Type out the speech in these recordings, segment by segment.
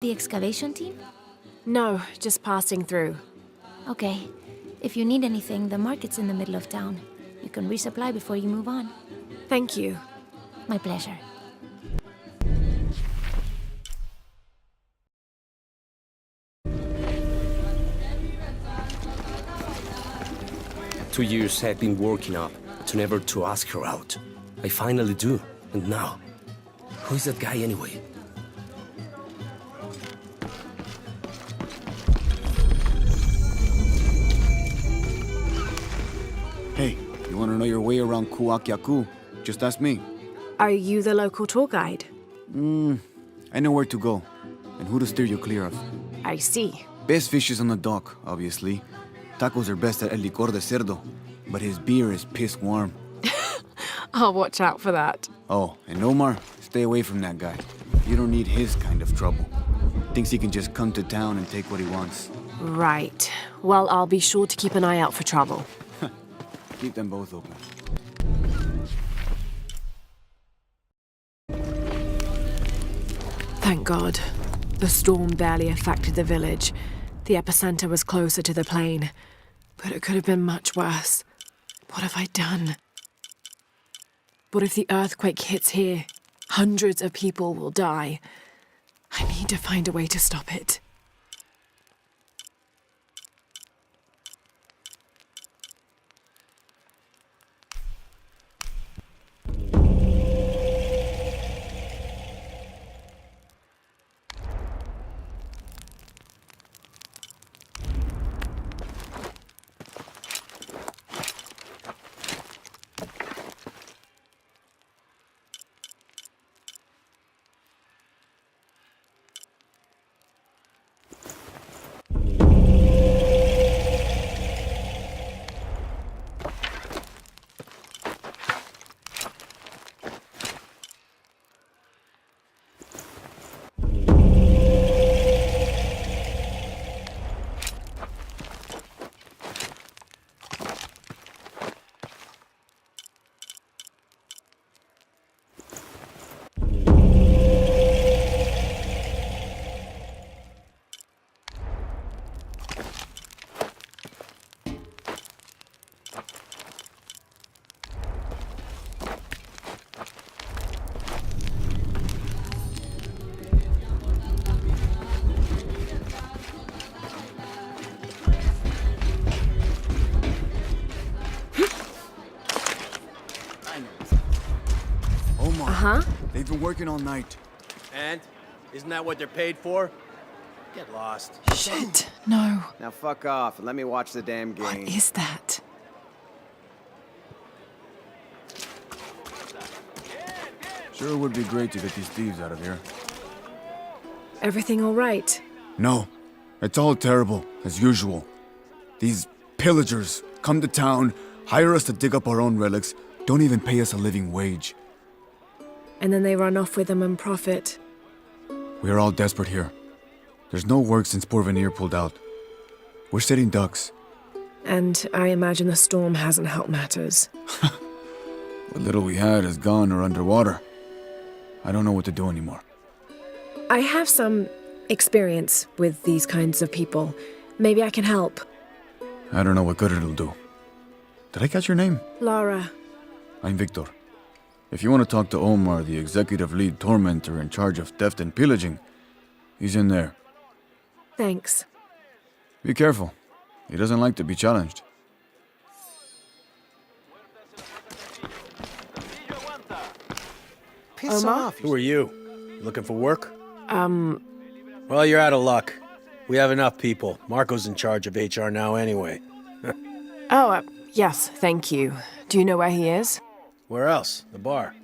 The excavation team? No, just passing through. Okay. If you need anything, the market's in the middle of town. You can resupply before you move on. Thank you. My pleasure. 2 years I've been working up to never to ask her out. I finally do, and now, who is that guy anyway? Hey, you want to know your way around Kuakyaku? Just ask me. Are you the local tour guide? I know where to go, and who to steer you clear of. I see. Best fish is on the dock, obviously. Tacos are best at El Licor de Cerdo, but his beer is piss warm. I'll watch out for that. Oh, and Omar, stay away from that guy. You don't need his kind of trouble. Thinks he can just come to town and take what he wants. Right. Well, I'll be sure to keep an eye out for trouble. Keep them both open. Thank God. The storm barely affected the village. The epicenter was closer to the plain. But it could have been much worse. What have I done? What if the earthquake hits here? Hundreds of people will die. I need to find a way to stop it. Omar, Uh-huh. they've been working all night. And? Isn't that what they're paid for? Get lost. Shit, no. Now fuck off and let me watch the damn game. What is that? Sure would be great to get these thieves out of here. Everything all right? No, it's all terrible, as usual. These pillagers come to town, hire us to dig up our own relics, don't even pay us a living wage. And then they run off with them and profit. We are all desperate here. There's no work since Porvenir pulled out. We're sitting ducks. And I imagine the storm hasn't helped matters. What little we had is gone or underwater. I don't know what to do anymore. I have some experience with these kinds of people. Maybe I can help. I don't know what good it'll do. Did I catch your name? Lara. I'm Victor. If you want to talk to Omar, the executive lead tormentor in charge of theft and pillaging, he's in there. Thanks. Be careful. He doesn't like to be challenged. Piss Omar? off. Who are you? Looking for work? Well, you're out of luck. We have enough people. Marco's in charge of HR now anyway. Yes, thank you. Do you know where he is? Where else? The bar.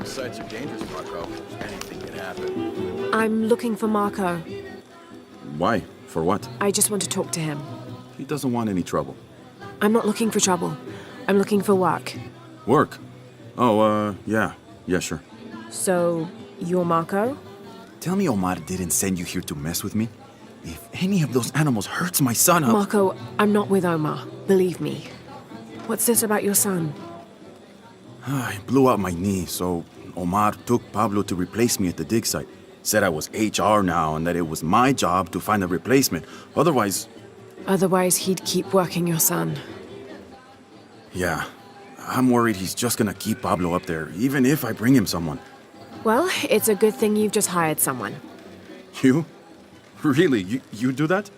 Sites are dangerous, Marco. Anything can happen. I'm looking for Marco. Why? For what? I just want to talk to him. He doesn't want any trouble. I'm not looking for trouble. I'm looking for work. Work? Oh, yeah. Yeah, sure. So, you're Marco? Tell me Omar didn't send you here to mess with me? If any of those animals hurts my son, Marco, I'm not with Omar. Believe me. What's this about your son? I blew out my knee, so Omar took Pablo to replace me at the dig site. Said I was HR now and that it was my job to find a replacement. Otherwise... Otherwise, he'd keep working your son. Yeah. I'm worried he's just gonna keep Pablo up there, even if I bring him someone. Well, it's a good thing you've just hired someone. You? Really? You do that?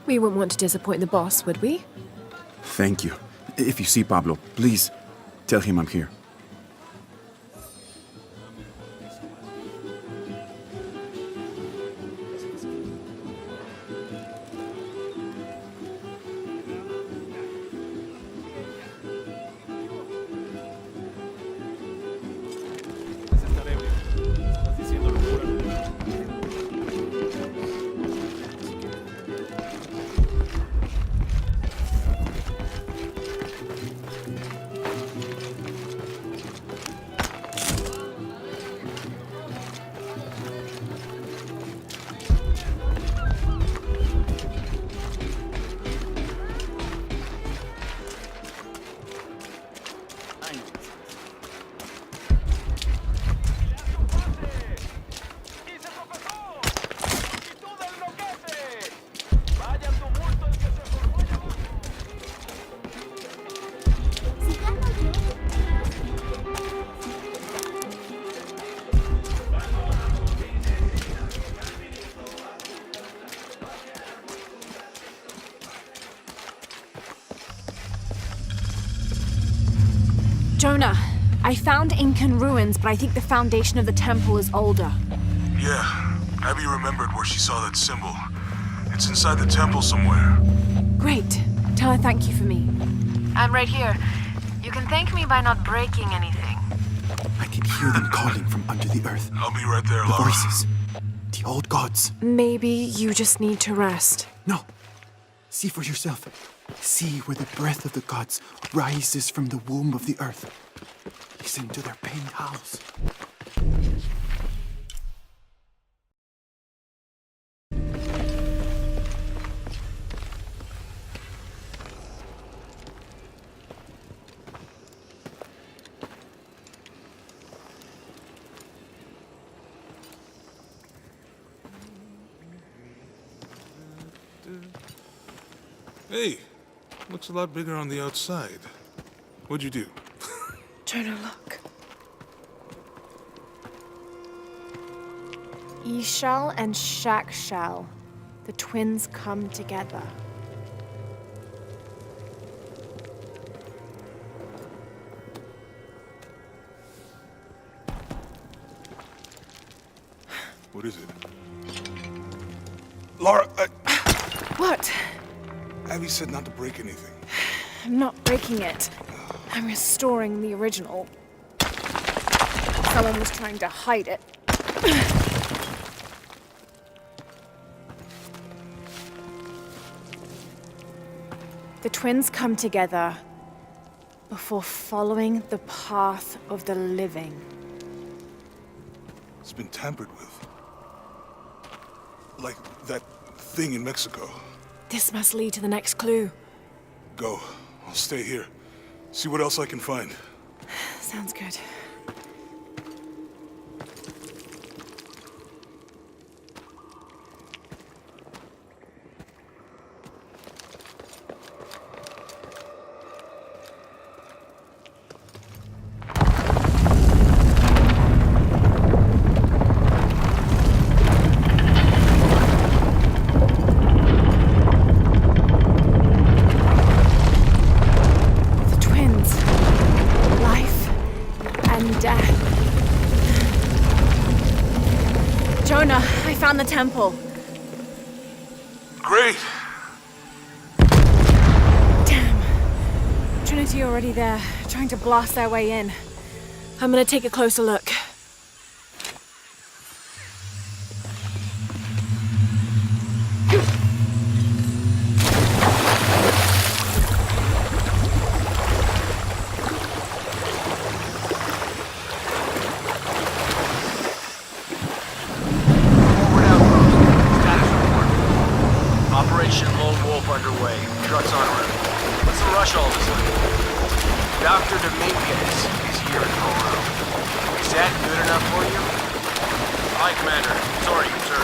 We wouldn't want to disappoint the boss, would we? Thank you. If you see Pablo, please tell him I'm here. Jonah, I found Incan ruins, but I think the foundation of the temple is older. Yeah, Abby remembered where she saw that symbol. It's inside the temple somewhere. Great. Tell her thank you for me. I'm right here. You can thank me by not breaking anything. I can hear them calling from under the earth. I'll be right there, The Lara. voices. The old gods. Maybe you just need to rest. No. See for yourself. See where the breath of the gods rises from the womb of the earth. Listen to their pained howls. Hey, looks a lot bigger on the outside. What'd you do? Jonah, look. Ishal and Shakshal. The twins come together. What is it? Lara, What? Abby said not to break anything. I'm not breaking it. I'm restoring the original. Someone was trying to hide it. The twins come together before following the path of the living. It's been tampered with. Like that thing in Mexico. This must lead to the next clue. Go. I'll stay here. See what else I can find. Sounds good. Jonah, I found the temple. Great! Damn. Trinity already there, trying to blast their way in. I'm gonna take a closer look. Wolf underway. Trucks en route. What's the rush all of a sudden? Dr. Dominguez is here in Peru. Is that good enough for you? Aye, Commander. Sorry, sir.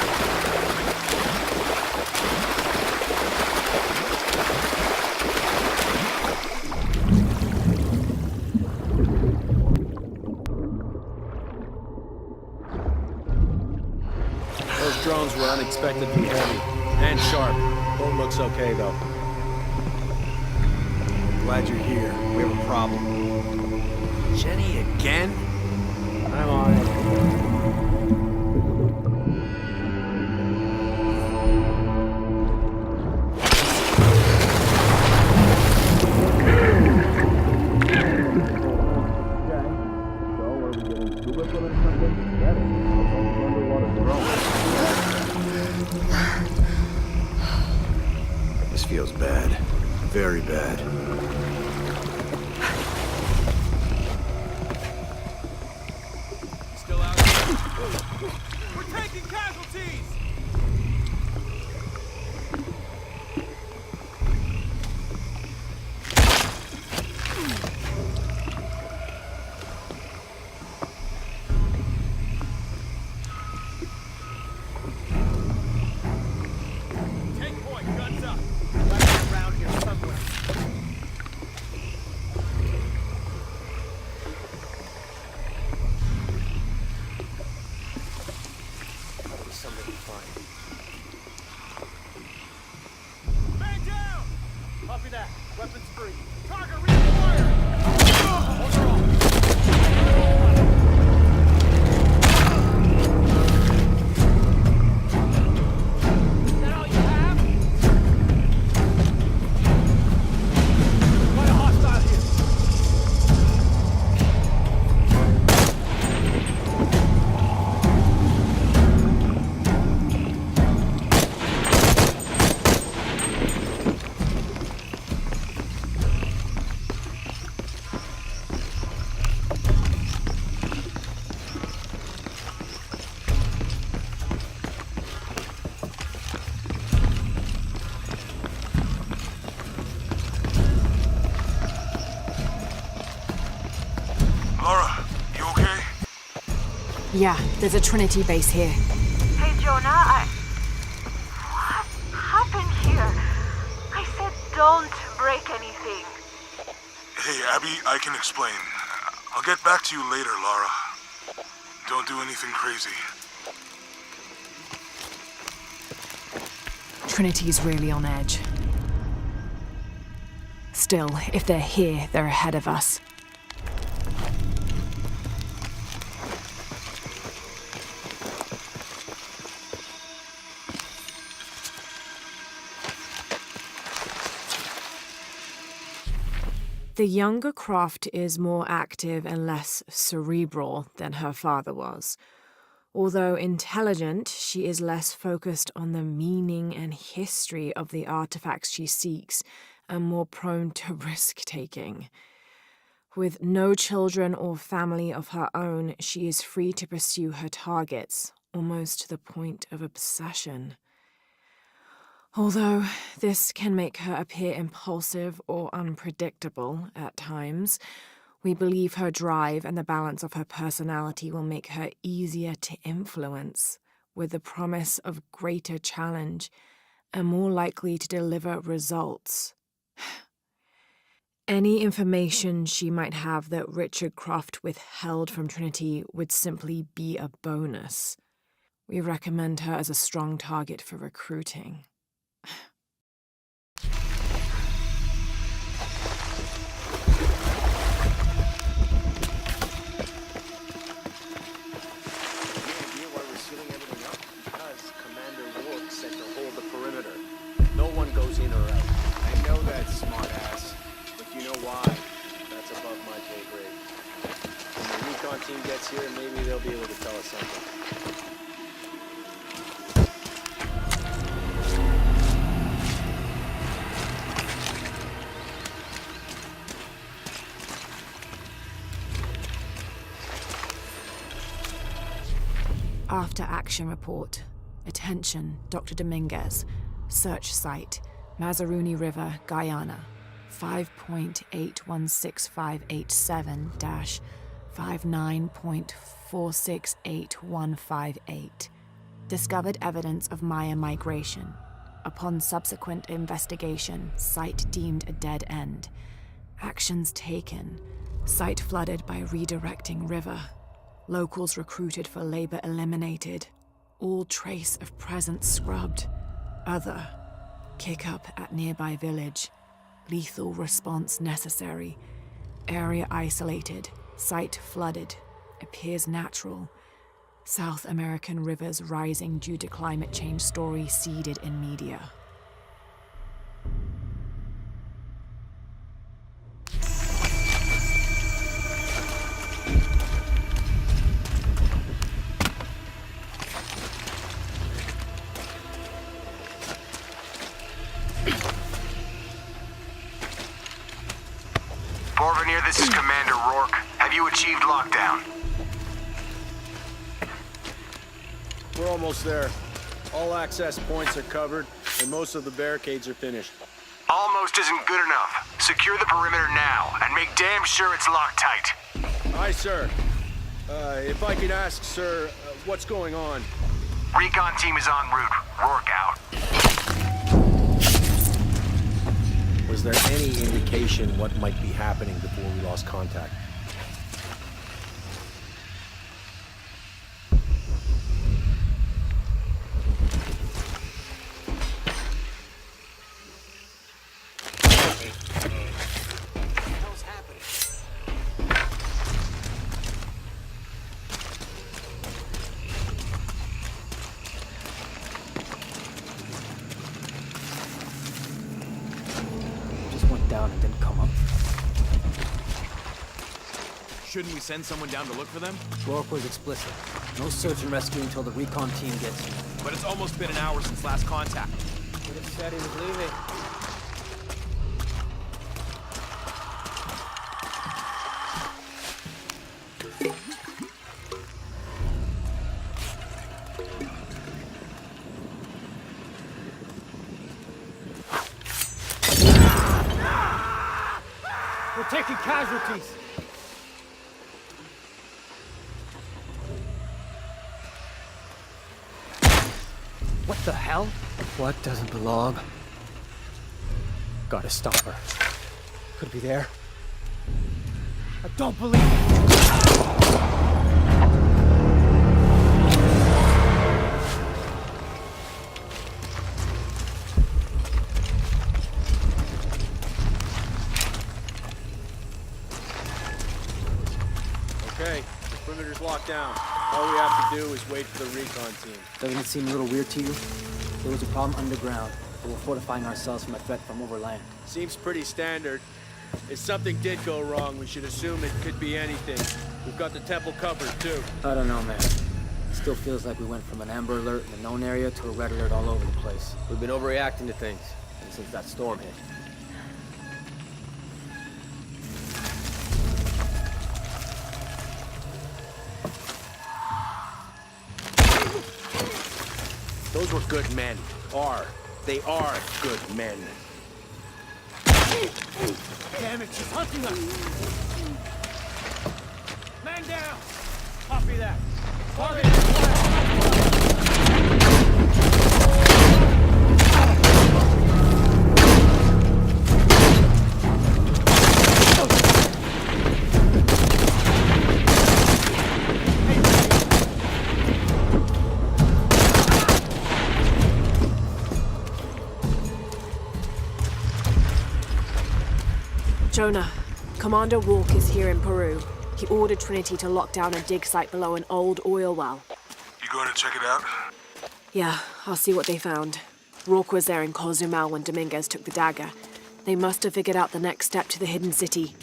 Those drones were unexpectedly heavy and sharp. Boat looks okay, though. Glad you're here. We have a problem. Jenny again? I'm on it. This feels bad. Very bad. Still out here. We're taking casualties! Take point, guns up. Left around here somewhere. Somebody fine. Man down! Copy that. Weapons free. Target reacquired! Is that all you have? Quite a hostile here. Lara, you okay? Yeah, there's a Trinity base here. Hey, Jonah, What happened here? I said don't break anything. Hey, Abby, I can explain. I'll get back to you later, Lara. Don't do anything crazy. Trinity's really on edge. Still, if they're here, they're ahead of us. The younger Croft is more active and less cerebral than her father was. Although intelligent, she is less focused on the meaning and history of the artifacts she seeks and more prone to risk-taking. With no children or family of her own, she is free to pursue her targets, almost to the point of obsession. Although this can make her appear impulsive or unpredictable at times, we believe her drive and the balance of her personality will make her easier to influence, with the promise of greater challenge and more likely to deliver results. Any information she might have that Richard Croft withheld from Trinity would simply be a bonus. We recommend her as a strong target for recruiting. No one goes in or out. I know that, smart-ass. But you know why? That's above my pay grade. When the recon team gets here, maybe they'll be able to tell us something. After action report. Attention, Dr. Dominguez. Search site. Mazaruni River, Guyana, 5.816587-59.468158. Discovered evidence of Maya migration. Upon subsequent investigation, site deemed a dead end. Actions taken. Site flooded by redirecting river. Locals recruited for labor eliminated. All trace of presence scrubbed. Other. Kick up at nearby village. Lethal response necessary. Area isolated. Site flooded. Appears natural. South American rivers rising due to climate change story seeded in media. Porvenir, this is Commander Rourke. Have you achieved lockdown? We're almost there. All access points are covered, and most of the barricades are finished. Almost isn't good enough. Secure the perimeter now, and make damn sure it's locked tight. Aye, sir. If I could ask, sir, what's going on? Recon team is en route. Rourke out. Was there any indication what might be happening before we lost contact? Down and didn't come up. Shouldn't we send someone down to look for them? Rourke was explicit. No search and rescue until the recon team gets here. But it's almost been an hour since last contact. Could have said he was leaving. We're taking casualties. What the hell? What doesn't belong? Gotta stop her. Could be there. I don't believe it. Okay, the perimeter's locked down. All we have to do is wait for the recon team. Doesn't it seem a little weird to you? There was a problem underground, but we're fortifying ourselves from a threat from overland. Seems pretty standard. If something did go wrong, we should assume it could be anything. We've got the temple covered, too. I don't know, man. It still feels like we went from an amber alert in the known area to a red alert all over the place. We've been overreacting to things, and since that storm hit. Those were good men. They are good men. Damn it, she's hunting us! Man down! Copy that. Target Jonah, Commander Rourke is here in Peru. He ordered Trinity to lock down a dig site below an old oil well. You going to check it out? Yeah, I'll see what they found. Rourke was there in Cozumel when Dominguez took the dagger. They must have figured out the next step to the hidden city.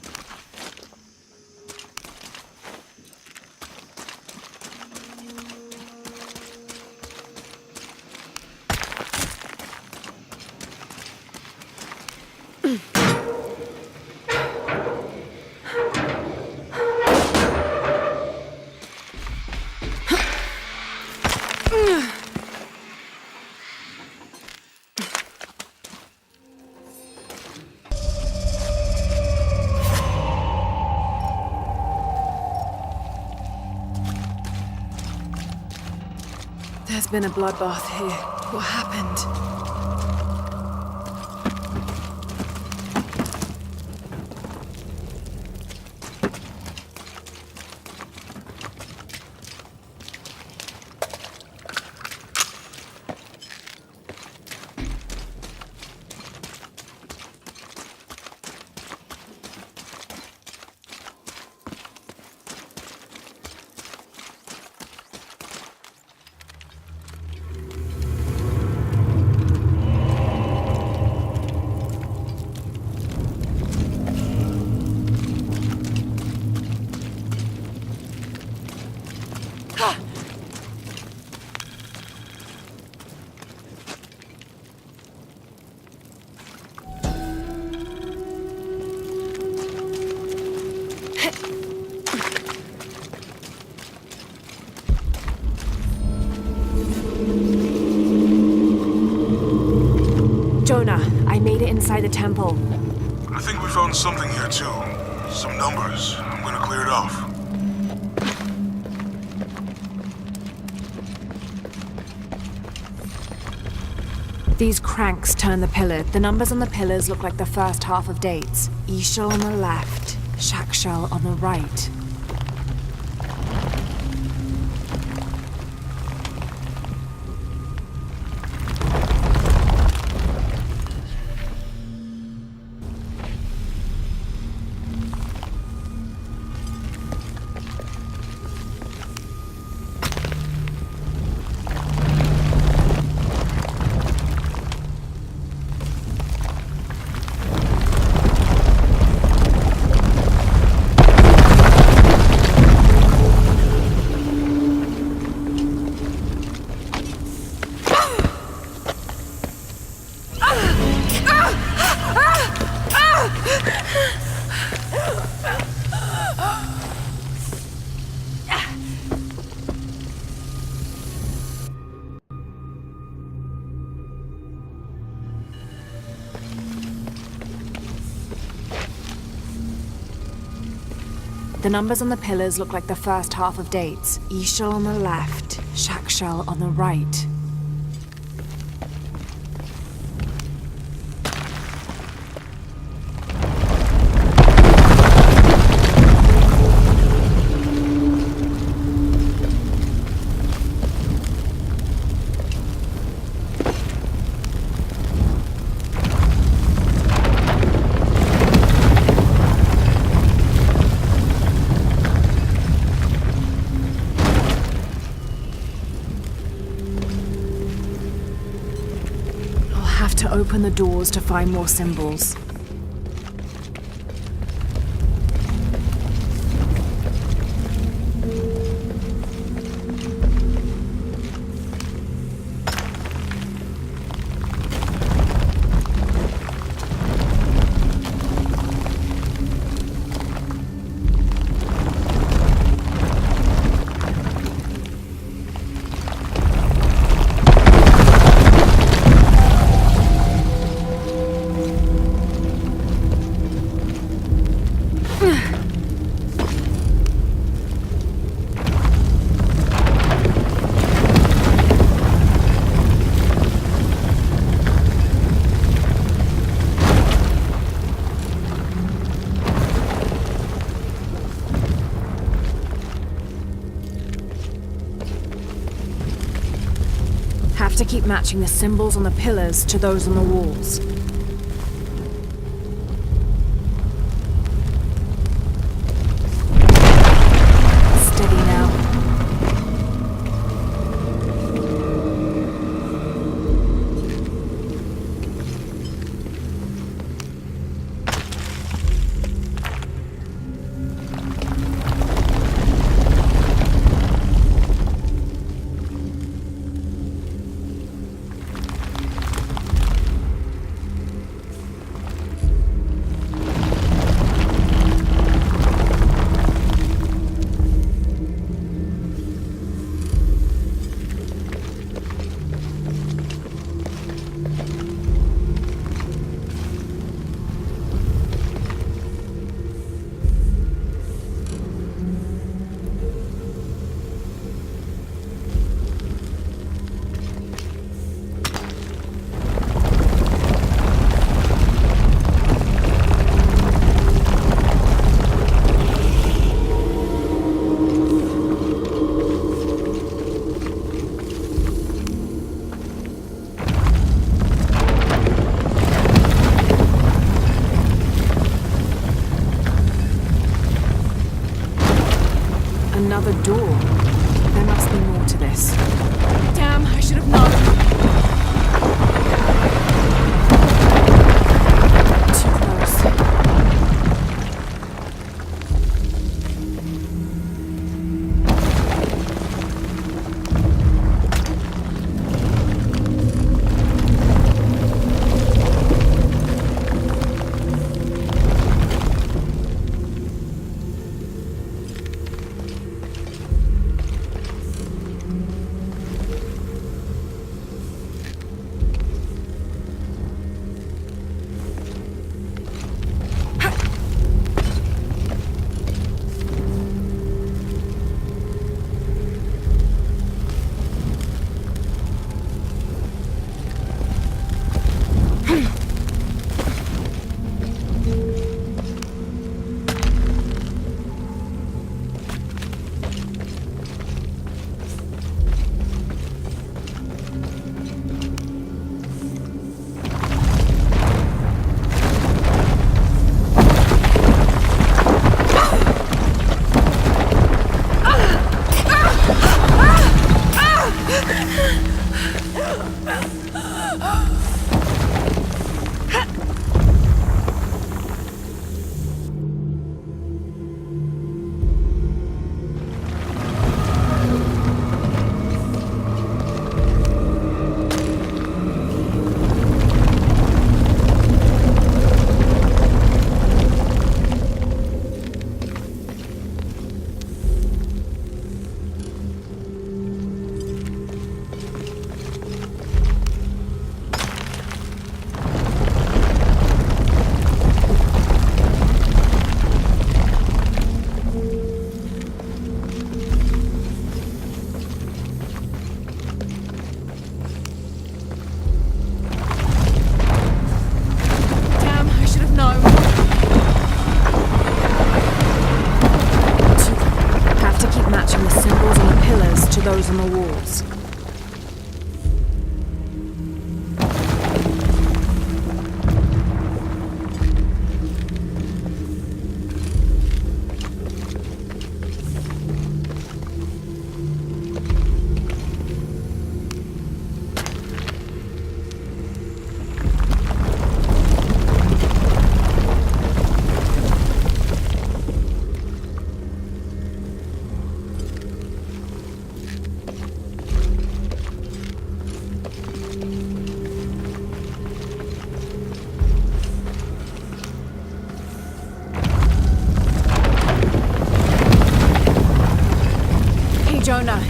There's been a bloodbath here. What happened? Jonah, I made it inside the temple. I think we found something here too. Some numbers. I'm gonna clear it off. These cranks turn the pillar. The numbers on the pillars look like the first half of dates. E-shell on the left, Shak-shell on the right. The numbers on the pillars look like the first half of dates. E-shell on the left, Shak-shell on the right. To open the doors to find more symbols. Have to keep matching the symbols on the pillars to those on the walls. Steady now.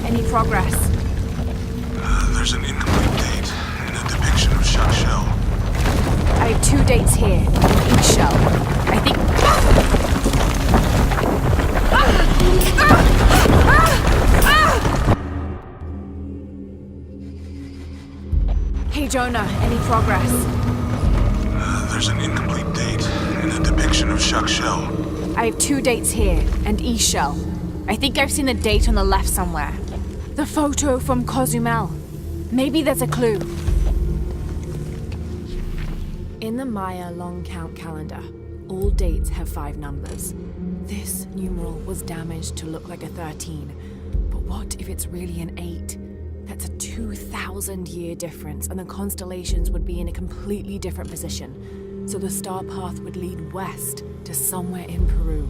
any progress? There's an incomplete date and a depiction of Chuck Shell. I have 2 dates here, each shell. I think... Hey Jonah, any progress? There's an incomplete date and a depiction of Chuck Shell. I have 2 dates here, and each shell. I think I've seen the date on the left somewhere. The photo from Cozumel. Maybe there's a clue. In the Maya long count calendar, all dates have 5 numbers. This numeral was damaged to look like a 13. But what if it's really an 8? That's a 2,000-year difference, and the constellations would be in a completely different position. So the star path would lead west to somewhere in Peru.